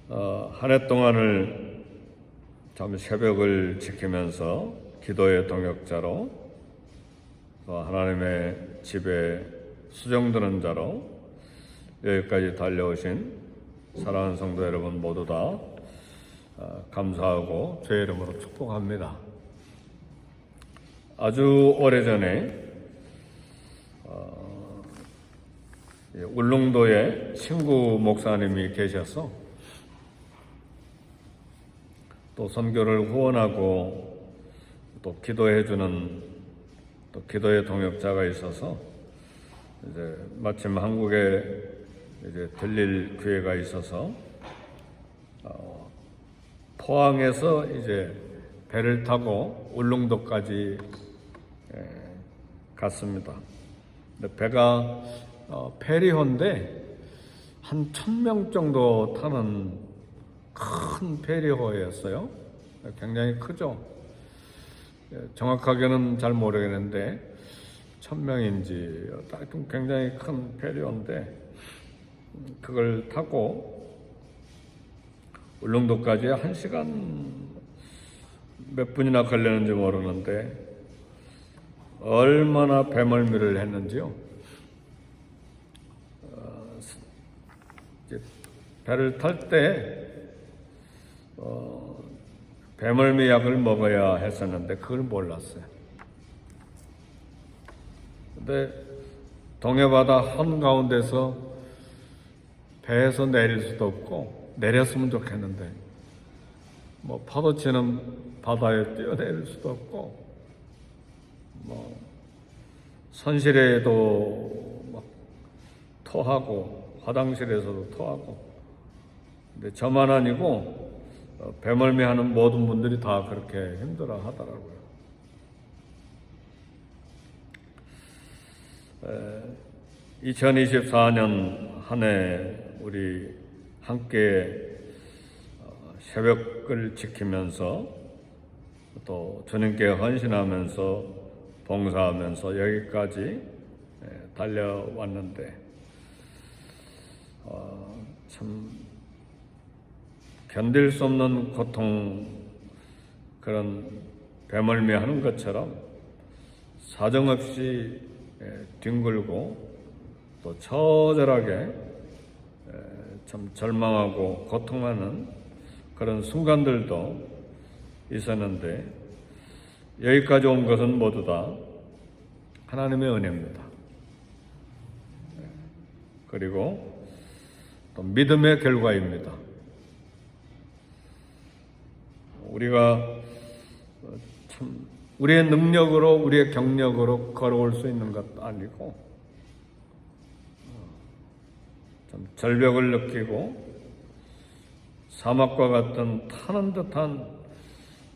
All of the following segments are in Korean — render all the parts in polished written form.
한 해 동안을 참 새벽을 지키면서 기도의 동역자로 또 하나님의 집에 수종드는 자로 여기까지 달려오신 사랑하는 성도 여러분 모두 다 감사하고 주의 이름으로 축복합니다. 아주 오래전에 울릉도에 친구 목사님이 계셔서 또 선교를 후원하고 또 기도해주는 또 기도의 동역자가 있어서 이제 마침 한국에 이제 들릴 기회가 있어서 포항에서 이제 배를 타고 울릉도까지 갔습니다. 근데 배가 페리호인데 한 1,000명 정도 타는 큰 페리호였어요. 굉장히 크죠. 정확하게는 잘 모르겠는데 1,000명인지 하여튼 굉장히 큰 페리호인데 그걸 타고 울릉도까지 1시간 몇 분이나 걸렸는지 모르는데 얼마나 배멀미를 했는지요. 배를 탈 때 배멀미 약을 먹어야 했었는데 그걸 몰랐어요. 근데 동해바다 한가운데서 배에서 내릴 수도 없고 내렸으면 좋겠는데 뭐 파도치는 바다에 뛰어내릴 수도 없고 뭐 선실에도 막 토하고 화장실에서도 토하고 근데 저만 아니고 배멀미하는 모든 분들이 다 그렇게 힘들어 하더라고요. 2024년 한 해 우리 함께 새벽을 지키면서 또 주님께 헌신하면서 봉사하면서 여기까지 달려왔는데 참 견딜 수 없는 고통, 그런 배멀미하는 것처럼 사정없이 뒹굴고 또 처절하게 참 절망하고 고통하는 그런 순간들도 있었는데 여기까지 온 것은 모두 다 하나님의 은혜입니다. 그리고 또 믿음의 결과입니다. 우리가 참 우리의 능력으로 우리의 경력으로 걸어올 수 있는 것도 아니고 참 절벽을 느끼고 사막과 같은 타는 듯한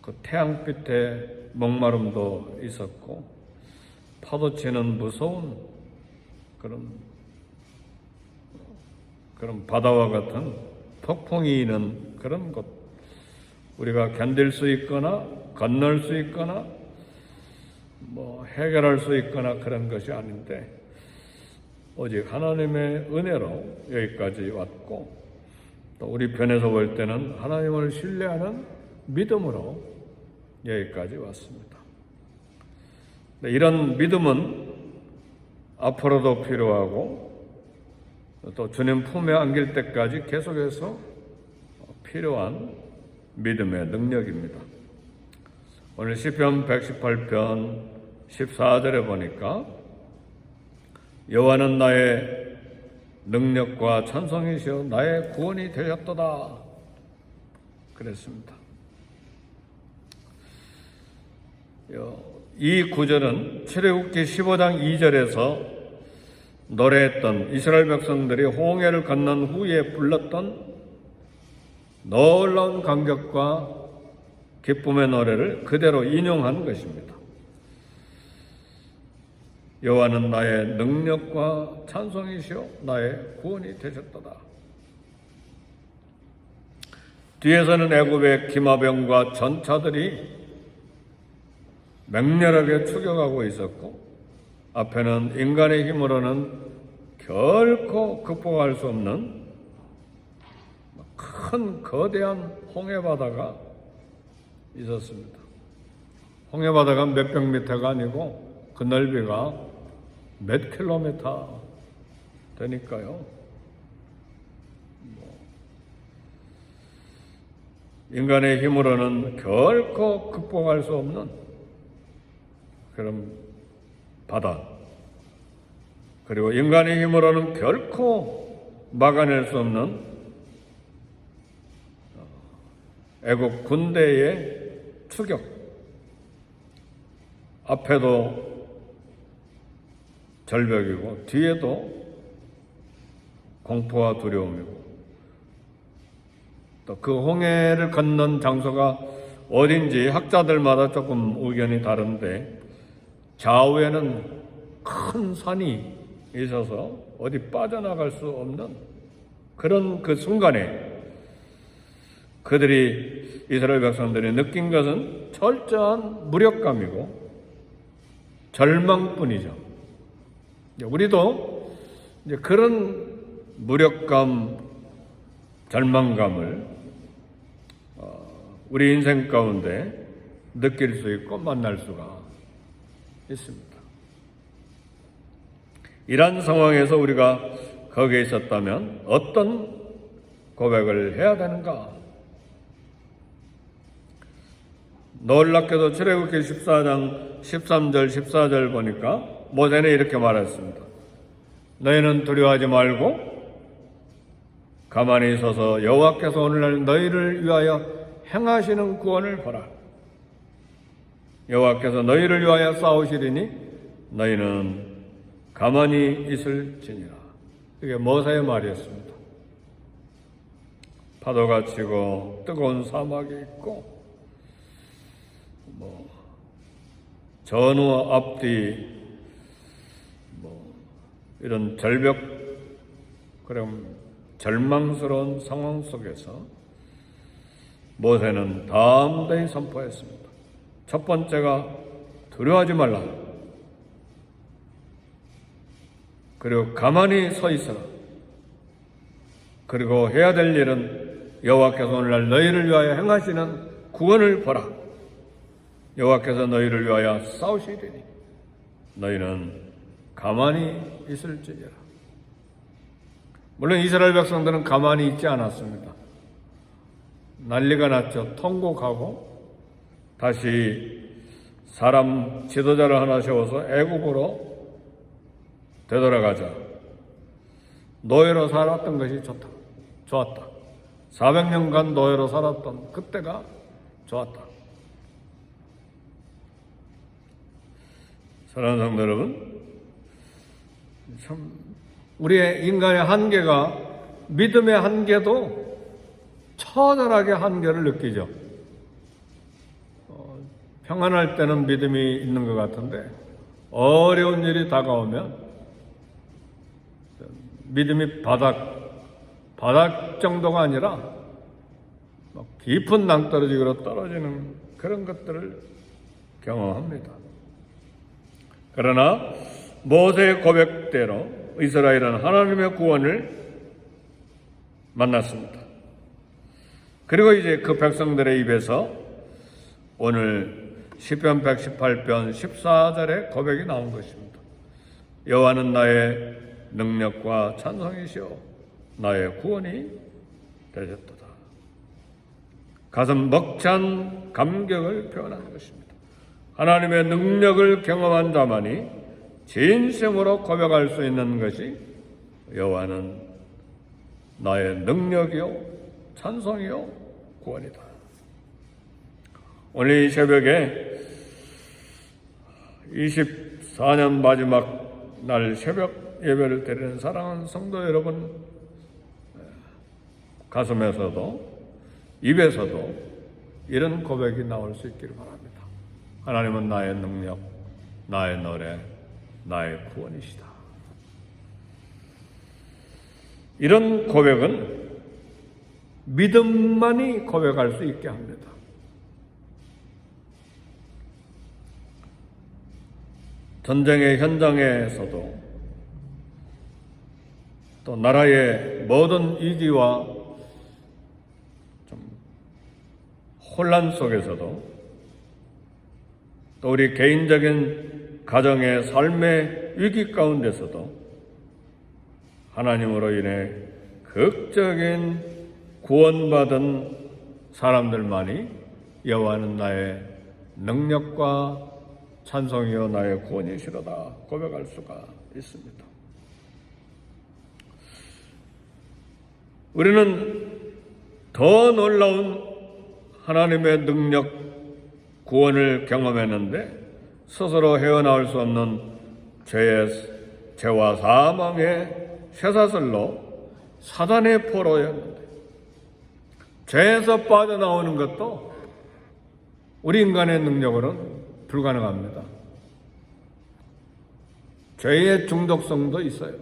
그 태양빛의 목마름도 있었고 파도치는 무서운 그런 바다와 같은 폭풍이 있는 그런 곳 우리가 견딜 수 있거나 건널 수 있거나 뭐 해결할 수 있거나 그런 것이 아닌데 오직 하나님의 은혜로 여기까지 왔고 또 우리 편에서 볼 때는 하나님을 신뢰하는 믿음으로 여기까지 왔습니다. 이런 믿음은 앞으로도 필요하고 또 주님 품에 안길 때까지 계속해서 필요한 믿음의 능력입니다. 오늘 시편 118편 14절에 보니까 여호와는 나의 능력과 찬송이시여 나의 구원이 되셨도다 그랬습니다. 이 구절은 출애굽기 15장 2절에서 노래했던 이스라엘 백성들이 홍해를 건넌 후에 불렀던 놀라운 감격과 기쁨의 노래를 그대로 인용한 것입니다. 여호와는 나의 능력과 찬송이시오 나의 구원이 되셨도다. 뒤에서는 애굽의 기마병과 전차들이 맹렬하게 추격하고 있었고 앞에는 인간의 힘으로는 결코 극복할 수 없는 큰 거대한 홍해바다가 있었습니다. 홍해바다가 몇백 미터가 아니고 그 넓이가 몇 킬로미터 되니까요. 인간의 힘으로는 결코 극복할 수 없는 그런 바다, 그리고 인간의 힘으로는 결코 막아낼 수 없는 애국 군대의 추격, 앞에도 절벽이고 뒤에도 공포와 두려움이고, 또 그 홍해를 건넌 장소가 어딘지 학자들마다 조금 의견이 다른데, 좌우에는 큰 산이 있어서 어디 빠져나갈 수 없는 그런 그 순간에 그들이, 이스라엘 백성들이 느낀 것은 철저한 무력감이고 절망뿐이죠. 우리도 이제 그런 무력감, 절망감을 우리 인생 가운데 느낄 수 있고 만날 수가 있습니다. 이런 상황에서 우리가 거기에 있었다면 어떤 고백을 해야 되는가? 놀랍게도 출애굽기 14장 13절 14절 보니까 모세는 이렇게 말했습니다. 너희는 두려워하지 말고 가만히 있어서 여호와께서 오늘날 너희를 위하여 행하시는 구원을 보라. 여호와께서 너희를 위하여 싸우시리니 너희는 가만히 있을지니라. 이게 모세의 말이었습니다. 파도가 치고 뜨거운 사막이 있고 전후 앞뒤 이런 절벽, 그럼 절망스러운 상황 속에서 모세는 담대히 선포했습니다. 첫 번째가 두려워하지 말라. 그리고 가만히 서 있어라. 그리고 해야 될 일은 여호와께서 오늘날 너희를 위하여 행하시는 구원을 보라. 여호와께서 너희를 위하여 싸우시리니 너희는 가만히 있을지니라. 물론 이스라엘 백성들은 가만히 있지 않았습니다. 난리가 났죠. 통곡하고 다시 사람 지도자를 하나 세워서 애굽으로 되돌아가자. 노예로 살았던 것이 좋았다. 400년간 노예로 살았던 그때가 좋았다. 사랑하는 성도 여러분, 참 우리의 인간의 한계가, 믿음의 한계도 처절하게 한계를 느끼죠. 평안할 때는 믿음이 있는 것 같은데 어려운 일이 다가오면 믿음이 바닥 정도가 아니라 깊은 낭떠러지로 떨어지는 그런 것들을 경험합니다. 그러나 모세의 고백대로 이스라엘은 하나님의 구원을 만났습니다. 그리고 이제 그 백성들의 입에서 오늘 시편 118편 14절의 고백이 나온 것입니다. 여호와는 나의 능력과 찬송이시오 나의 구원이 되셨도다. 가슴 벅찬 감격을 표현한 것입니다. 하나님의 능력을 경험한 자만이 진심으로 고백할 수 있는 것이 여호와는 나의 능력이요 찬송이요 구원이다. 오늘 이 새벽에 24년 마지막 날 새벽 예배를 드리는 사랑하는 성도 여러분 가슴에서도 입에서도 이런 고백이 나올 수 있기를 바랍니다. 하나님은 나의 능력, 나의 노래, 나의 구원이시다. 이런 고백은 믿음만이 고백할 수 있게 합니다. 전쟁의 현장에서도 또 나라의 모든 위기와 혼란 속에서도 또 우리 개인적인 가정의 삶의 위기 가운데서도 하나님으로 인해 극적인 구원받은 사람들만이 여호와는 나의 능력과 찬송이요 나의 구원이시로다 고백할 수가 있습니다. 우리는 더 놀라운 하나님의 능력, 구원을 경험했는데 스스로 헤어나올 수 없는 죄와 사망의 쇠사슬로 사단의 포로였는데 죄에서 빠져나오는 것도 우리 인간의 능력으로는 불가능합니다. 죄의 중독성도 있어요.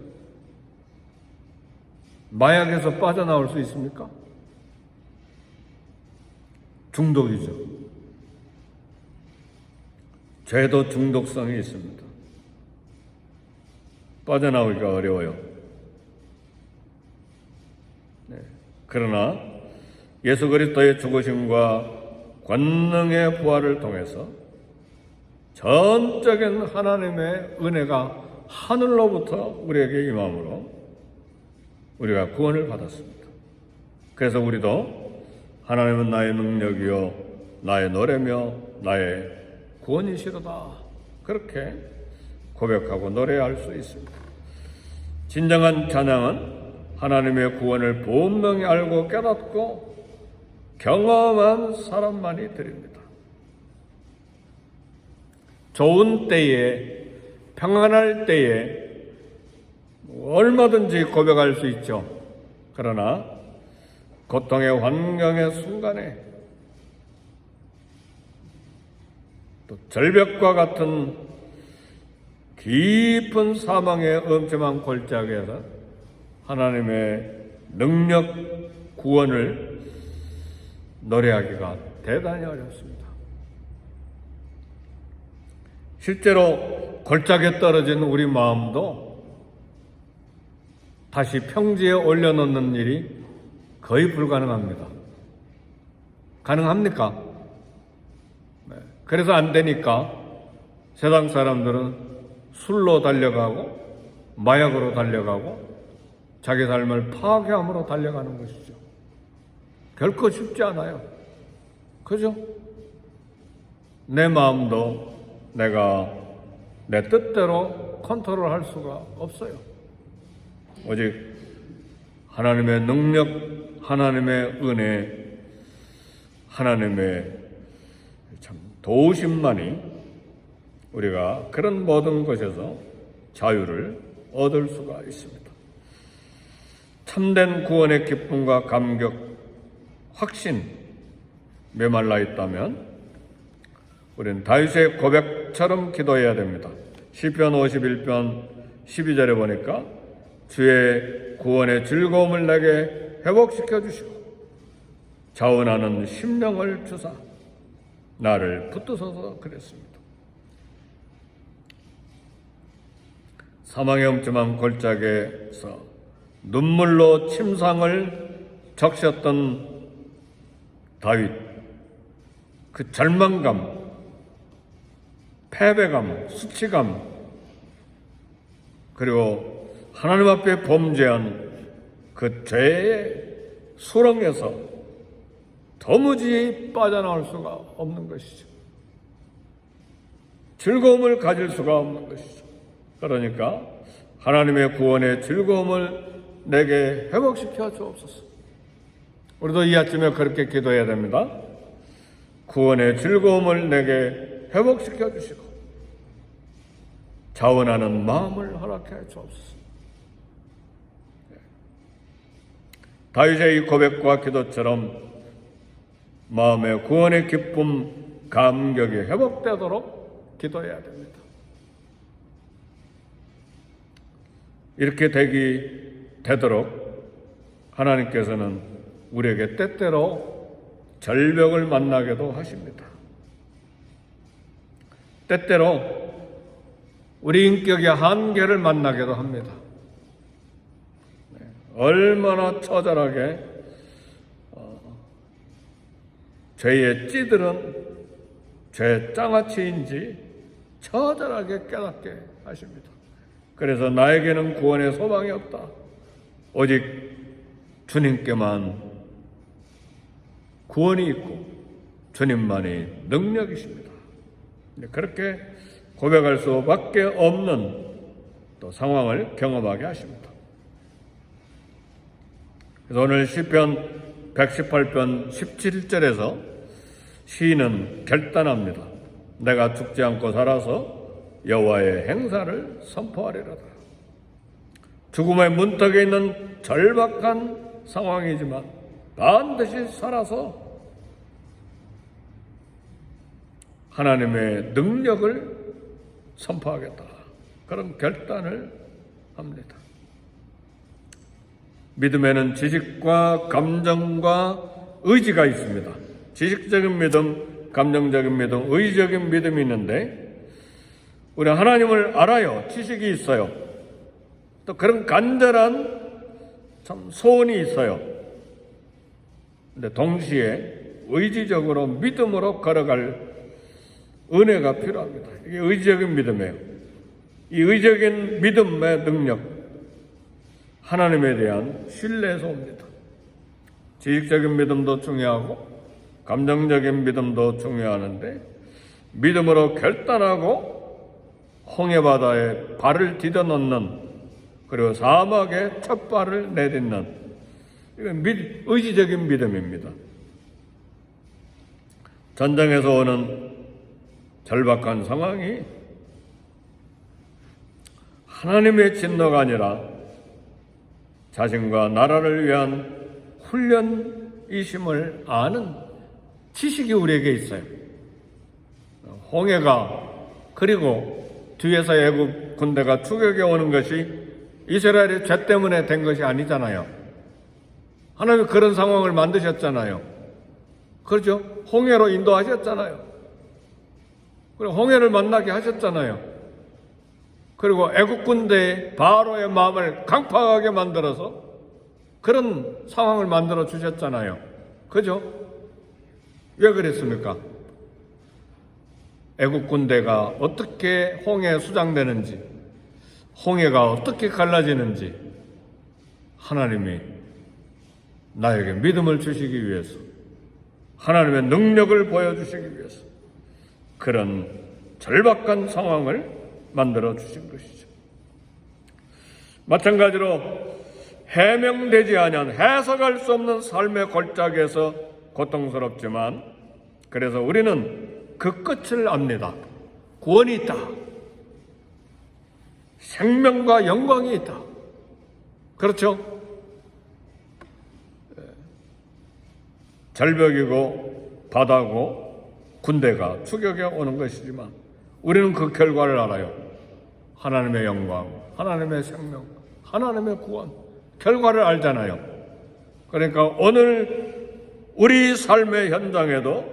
마약에서 빠져나올 수 있습니까? 중독이죠. 죄도 중독성이 있습니다. 빠져나오기가 어려워요. 그러나 예수 그리스도의 죽으심과 권능의 부활을 통해서 전적인 하나님의 은혜가 하늘로부터 우리에게 임함으로 우리가 구원을 받았습니다. 그래서 우리도 하나님은 나의 능력이요 나의 노래며 나의 구원이시로다 그렇게 고백하고 노래할 수 있습니다. 진정한 찬양은 하나님의 구원을 분명히 알고 깨닫고 경험한 사람만이 드립니다. 좋은 때에, 평안할 때에 얼마든지 고백할 수 있죠. 그러나 고통의 환경의 순간에 또 절벽과 같은 깊은 사망의 엄청난 골짜기에서 하나님의 능력 구원을 노래하기가 대단히 어렵습니다. 실제로 골짜기에 떨어진 우리 마음도 다시 평지에 올려놓는 일이 거의 불가능합니다. 가능합니까? 네. 그래서 안 되니까 세상 사람들은 술로 달려가고 마약으로 달려가고 자기 삶을 파괴함으로 달려가는 것이죠. 결코 쉽지 않아요. 그죠? 내 마음도 내가 내 뜻대로 컨트롤할 수가 없어요. 오직 하나님의 능력, 하나님의 은혜, 하나님의 참 도우심만이 우리가 그런 모든 것에서 자유를 얻을 수가 있습니다. 참된 구원의 기쁨과 감격, 확신 메말라 있다면 우리는 다윗의 고백처럼 기도해야 됩니다. 시편 51편 12절에 보니까 주의 구원의 즐거움을 내게 회복시켜 주시고 자원하는 심령을 주사 나를 붙드소서 그랬습니다. 사망의 엄침한 골짜기에서 눈물로 침상을 적셨던 다윗, 그 절망감, 패배감, 수치감, 그리고 하나님 앞에 범죄한 그 죄의 수렁에서 도무지 빠져나올 수가 없는 것이죠. 즐거움을 가질 수가 없는 것이죠. 그러니까 하나님의 구원의 즐거움을 내게 회복시켜 주옵소서. 우리도 이 아침에 그렇게 기도해야 됩니다. 구원의 즐거움을 내게 회복시켜 주시고 자원하는 마음을 허락해 주옵소서. 다윗의 이 고백과 기도처럼 마음의 구원의 기쁨, 감격이 회복되도록 기도해야 됩니다. 이렇게 되도록 하나님께서는 우리에게 때때로 절벽을 만나게도 하십니다. 때때로 우리 인격의 한계를 만나게도 합니다. 얼마나 처절하게 죄의 찌들은 죄의 장아찌인지 처절하게 깨닫게 하십니다. 그래서 나에게는 구원의 소망이 없다. 오직 주님께만 구원이 있고 주님만이 능력이십니다. 그렇게 고백할 수밖에 없는 또 상황을 경험하게 하십니다. 그래서 오늘 시편 118편 17절에서 시인은 결단합니다. 내가 죽지 않고 살아서 여호와의 행사를 선포하리로다. 죽음의 문턱에 있는 절박한 상황이지만 반드시 살아서 하나님의 능력을 선포하겠다. 그런 결단을 합니다. 믿음에는 지식과 감정과 의지가 있습니다. 지식적인 믿음, 감정적인 믿음, 의지적인 믿음이 있는데 우리 하나님을 알아요. 지식이 있어요. 또 그런 간절한 참 소원이 있어요. 근데 동시에 의지적으로 믿음으로 걸어갈 은혜가 필요합니다. 이게 의지적인 믿음이에요. 이 의지적인 믿음의 능력, 하나님에 대한 신뢰에서 옵니다. 지식적인 믿음도 중요하고 감정적인 믿음도 중요하는데 믿음으로 결단하고 홍해바다에 발을 디뎌놓는 그리고 사막에 첫 발을 내딛는 이건 의지적인 믿음입니다. 전쟁에서 오는 절박한 상황이 하나님의 진노가 아니라 자신과 나라를 위한 훈련이심을 아는 지식이 우리에게 있어요. 홍해가 그리고 뒤에서 애굽 군대가 추격해 오는 것이 이스라엘의 죄 때문에 된 것이 아니잖아요. 하나님이 그런 상황을 만드셨잖아요. 그렇죠? 홍해로 인도하셨잖아요. 그리고 홍해를 만나게 하셨잖아요. 그리고 애국 군대의 바로의 마음을 강팍하게 만들어서 그런 상황을 만들어 주셨잖아요. 그죠? 왜 그랬습니까? 애국 군대가 어떻게 홍해에 수장되는지, 홍해가 어떻게 갈라지는지 하나님이 나에게 믿음을 주시기 위해서, 하나님의 능력을 보여주시기 위해서 그런 절박한 상황을 만들어 주신 것이죠. 마찬가지로 해명되지 아니한 해석할 수 없는 삶의 골짜기에서 고통스럽지만 그래서 우리는 그 끝을 압니다. 구원이 있다. 생명과 영광이 있다. 그렇죠? 절벽이고 바다고 군대가 추격해 오는 것이지만 우리는 그 결과를 알아요. 하나님의 영광, 하나님의 생명, 하나님의 구원, 결과를 알잖아요. 그러니까 오늘 우리 삶의 현장에도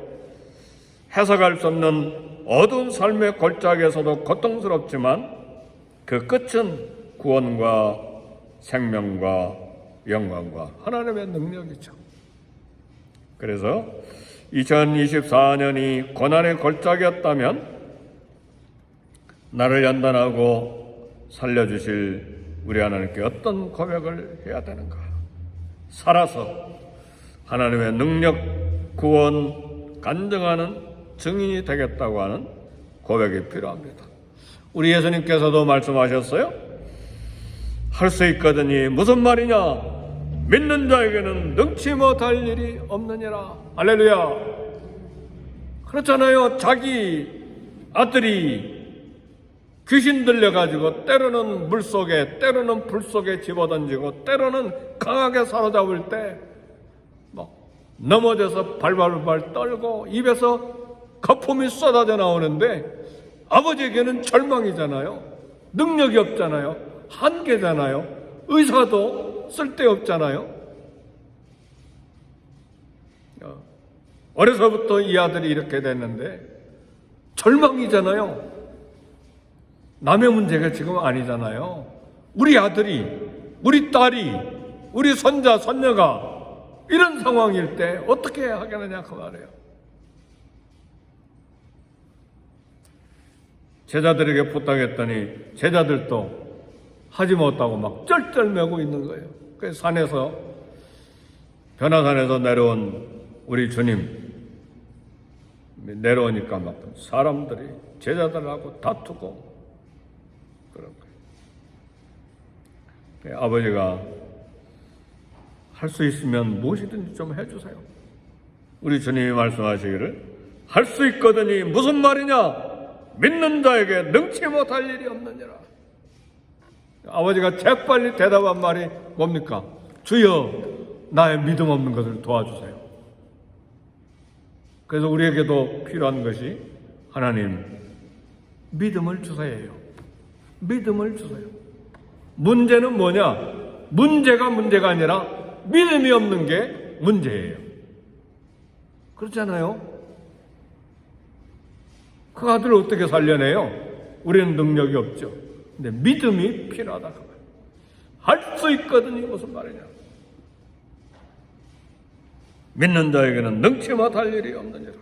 해석할 수 없는 어두운 삶의 골짜기에서도 고통스럽지만 그 끝은 구원과 생명과 영광과 하나님의 능력이죠. 그래서 2024년이 고난의 골짜기였다면 나를 연단하고 살려주실 우리 하나님께 어떤 고백을 해야 되는가? 살아서 하나님의 능력, 구원, 간증하는 증인이 되겠다고 하는 고백이 필요합니다. 우리 예수님께서도 말씀하셨어요. 할 수 있거든이 무슨 말이냐? 믿는 자에게는 능치 못할 일이 없느니라. 할렐루야. 그렇잖아요. 자기 아들이 귀신 들려가지고 때로는 물속에 때로는 불속에 집어던지고 때로는 강하게 사로잡을 때 넘어져서 발발발 떨고 입에서 거품이 쏟아져 나오는데 아버지에게는 절망이잖아요. 능력이 없잖아요. 한계잖아요. 의사도 쓸데없잖아요. 어려서부터 이 아들이 이렇게 됐는데 절망이잖아요. 남의 문제가 지금 아니잖아요. 우리 아들이, 우리 딸이, 우리 손자, 손녀가 이런 상황일 때 어떻게 하겠느냐 그 말이에요. 제자들에게 부탁했더니 제자들도 하지 못하고 막 쩔쩔매고 있는 거예요. 그래서 산에서, 변화산에서 내려온 우리 주님 내려오니까 막 사람들이 제자들하고 다투고 그런 거예요. 아버지가 할 수 있으면 무엇이든지 좀 해주세요. 우리 주님이 말씀하시기를 할 수 있거든이 무슨 말이냐? 믿는 자에게 능치 못할 일이 없느니라. 아버지가 재빨리 대답한 말이 뭡니까? 주여, 나의 믿음 없는 것을 도와주세요. 그래서 우리에게도 필요한 것이 하나님, 믿음을 주세요. 믿음을 주세요. 문제는 뭐냐? 문제가 아니라 믿음이 없는 게 문제예요. 그렇잖아요? 그 아들을 어떻게 살려내요? 우리는 능력이 없죠. 근데 믿음이 필요하다. 할 수 있거든요. 무슨 말이냐? 믿는 자에게는 능치 못할 일이 없느니라.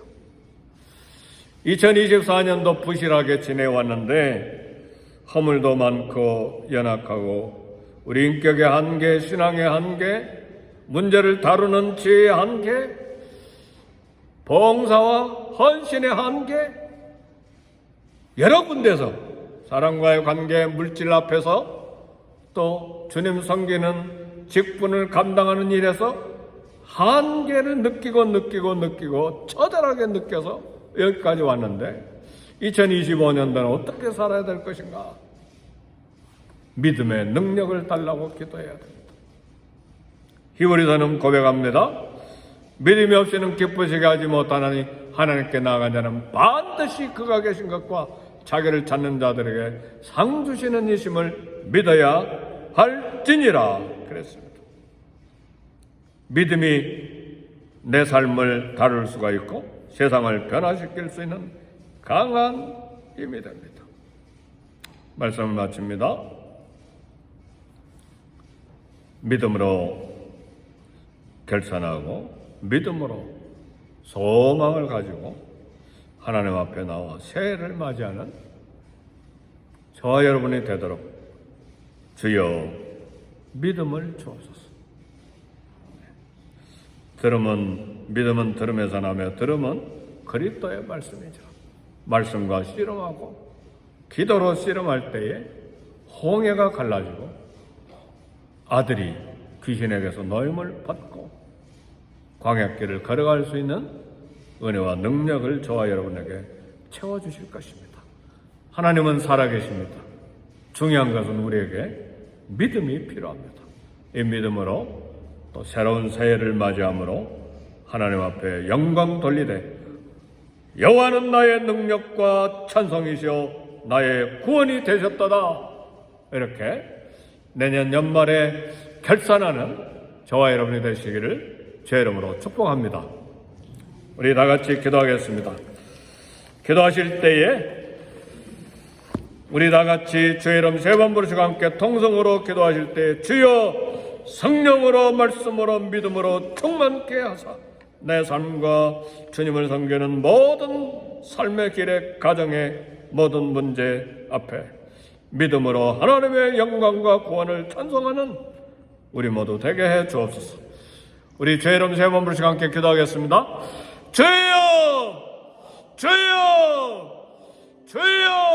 2024년도 부실하게 지내왔는데 허물도 많고 연약하고 우리 인격의 한계, 신앙의 한계, 문제를 다루는 지혜의 한계, 봉사와 헌신의 한계, 여러 군데서 사람과의 관계, 물질 앞에서 또 주님 섬기는 직분을 감당하는 일에서 한계를 느끼고 처절하게 느껴서 여기까지 왔는데 2025년도는 어떻게 살아야 될 것인가? 믿음의 능력을 달라고 기도해야 됩니다. 히브리서는 고백합니다. 믿음이 없이는 기쁘시게 하지 못하나니 하나님께 나아간 자는 반드시 그가 계신 것과 자기를 찾는 자들에게 상 주시는 이심을 믿어야 할지니라 그랬습니다. 믿음이 내 삶을 다룰 수가 있고 세상을 변화시킬 수 있는 강한 힘이 됩니다. 말씀을 마칩니다. 믿음으로 결산하고 믿음으로 소망을 가지고 하나님 앞에 나와 새해를 맞이하는 저와 여러분이 되도록 주여 믿음을 주옵소서. 믿음은 들음에서 나며 들음은 그리스도의 말씀이죠. 말씀과 씨름하고 기도로 씨름할 때에 홍해가 갈라지고 아들이 귀신에게서 노임을 받고 광야길을 걸어갈 수 있는 은혜와 능력을 저와 여러분에게 채워주실 것입니다. 하나님은 살아계십니다. 중요한 것은 우리에게 믿음이 필요합니다. 이 믿음으로 또 새로운 새해를 맞이함으로 하나님 앞에 영광 돌리되 여호와는 나의 능력과 찬송이시오 나의 구원이 되셨도다. 이렇게 내년 연말에 결산하는 저와 여러분이 되시기를 제 이름으로 축복합니다. 우리 다 같이 기도하겠습니다. 기도하실 때에 우리 다 같이 주의 이름 세 번 부르시고 함께 통성으로 기도하실 때에 주여 성령으로 말씀으로 믿음으로 충만케 하사 내 삶과 주님을 섬기는 모든 삶의 길에 가정의 모든 문제 앞에 믿음으로 하나님의 영광과 구원을 찬송하는 우리 모두 되게 해 주옵소서. 우리 주의 이름 세 번 부르시고 함께 기도하겠습니다. 주여 주여 주여